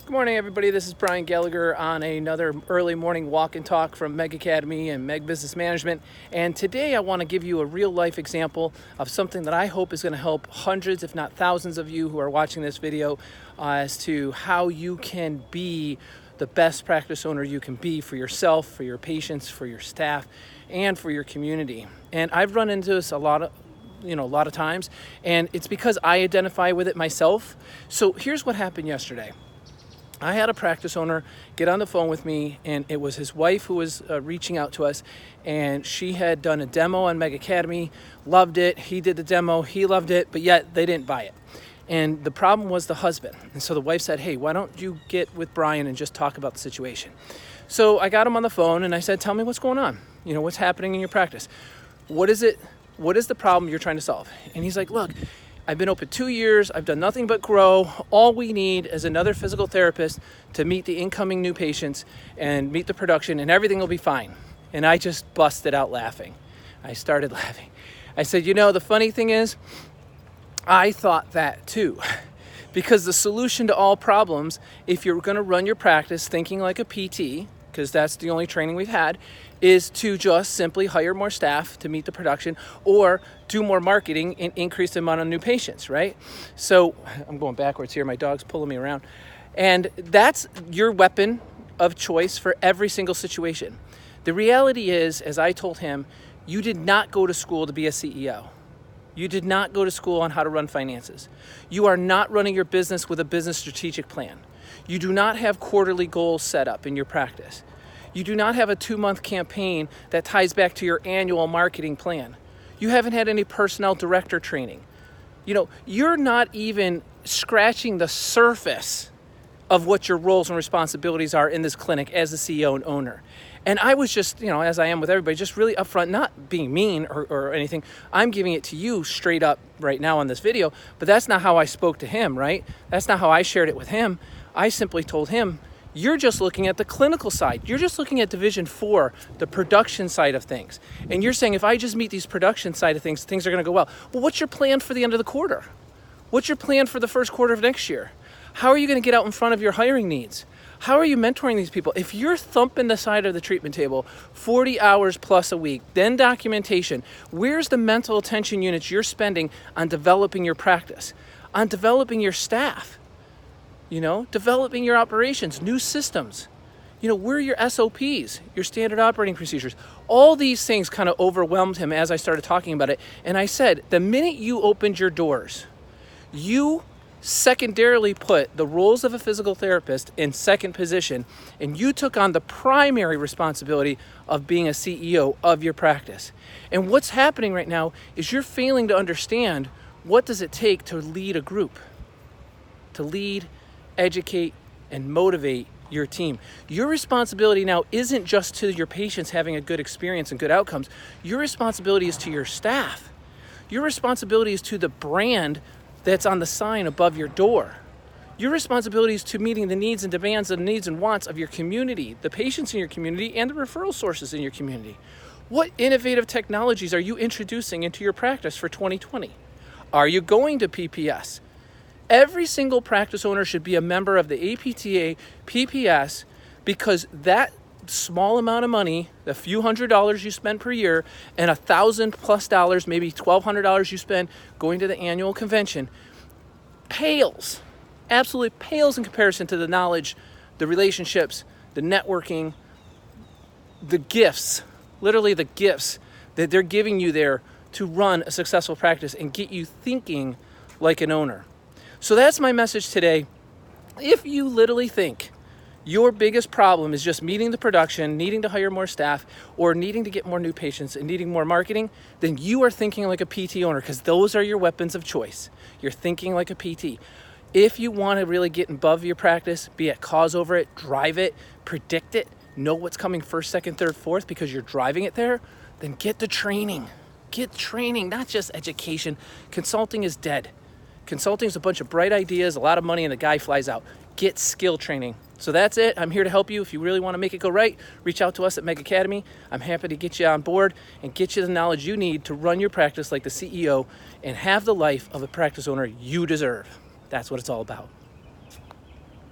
Good morning, everybody. This is Brian Gallagher on another early morning walk and talk from Meg Academy and Meg Business Management. And today I want to give you a real life example of something that I hope is going to help hundreds, if not thousands of you who are watching this video as to how you can be the best practice owner you can be for yourself, for your patients, for your staff, and for your community. And I've run into this a lot of times, and it's because I identify with it myself. So here's what happened yesterday. I had a practice owner get on the phone with me, and it was his wife who was reaching out to us, and she had done a demo on Meg Academy, loved it. He did the demo, he loved it, but yet they didn't buy it. And the problem was the husband. And so the wife said, hey, why don't you get with Brian and just talk about the situation? So I got him on the phone and I said, tell me what's going on. What's happening in your practice? What is it? What is the problem you're trying to solve? And he's like, look, I've been open 2 years. I've done nothing but grow. All we need is another physical therapist to meet the incoming new patients and meet the production, and everything will be fine. And I just busted out laughing. I started laughing. I said, the funny thing is, I thought that too. Because the solution to all problems, if you're going to run your practice thinking like a PT, because that's the only training we've had, is to just simply hire more staff to meet the production or do more marketing and increase the amount of new patients, right? So I'm going backwards here. My dog's pulling me around. And that's your weapon of choice for every single situation. The reality is, as I told him, you did not go to school to be a CEO. You did not go to school on how to run finances. You are not running your business with a business strategic plan. You do not have quarterly goals set up in your practice. You do not have a 2-month campaign that ties back to your annual marketing plan. You haven't had any personnel director training. You're not even scratching the surface of what your roles and responsibilities are in this clinic as the CEO and owner. And I was just, as I am with everybody, just really upfront, not being mean or anything. I'm giving it to you straight up right now on this video, but that's not how I spoke to him, right? That's not how I shared it with him. I simply told him, you're just looking at the clinical side. You're just looking at Division 4, the production side of things. And you're saying, if I just meet these production side of things, things are going to go well. Well, what's your plan for the end of the quarter? What's your plan for the first quarter of next year? How are you going to get out in front of your hiring needs? How are you mentoring these people? If you're thumping the side of the treatment table 40 hours plus a week, then documentation, where's the mental attention units you're spending on developing your practice, on developing your staff? Developing your operations, new systems. Where are your SOPs, your standard operating procedures? All these things kind of overwhelmed him as I started talking about it. And I said, the minute you opened your doors, you secondarily put the roles of a physical therapist in second position, and you took on the primary responsibility of being a CEO of your practice. And what's happening right now is you're failing to understand what does it take to lead a group, to lead, educate, and motivate your team. Your responsibility now isn't just to your patients having a good experience and good outcomes. Your responsibility is to your staff. Your responsibility is to the brand that's on the sign above your door. Your responsibility is to meeting the needs and demands and needs and wants of your community, the patients in your community, and the referral sources in your community. What innovative technologies are you introducing into your practice for 2020? Are you going to PPS? Every single practice owner should be a member of the APTA PPS, because that small amount of money, the few $100s you spend per year, and $1,000+ maybe $1,200 you spend going to the annual convention, absolutely pales in comparison to the knowledge, the relationships, the networking, the gifts, literally the gifts that they're giving you there to run a successful practice and get you thinking like an owner. So that's my message today. If you literally think your biggest problem is just meeting the production, needing to hire more staff, or needing to get more new patients and needing more marketing, then you are thinking like a PT owner, because those are your weapons of choice. You're thinking like a PT. If you want to really get above your practice, be at cause over it, drive it, predict it, know what's coming first, second, third, fourth, because you're driving it there, then get the training. Get training, not just education. Consulting is dead. Consulting is a bunch of bright ideas, a lot of money, and the guy flies out. Get skill training. So that's it. I'm here to help you. If you really want to make it go right, reach out to us at Meg Academy. I'm happy to get you on board and get you the knowledge you need to run your practice like the CEO and have the life of a practice owner you deserve. That's what it's all about.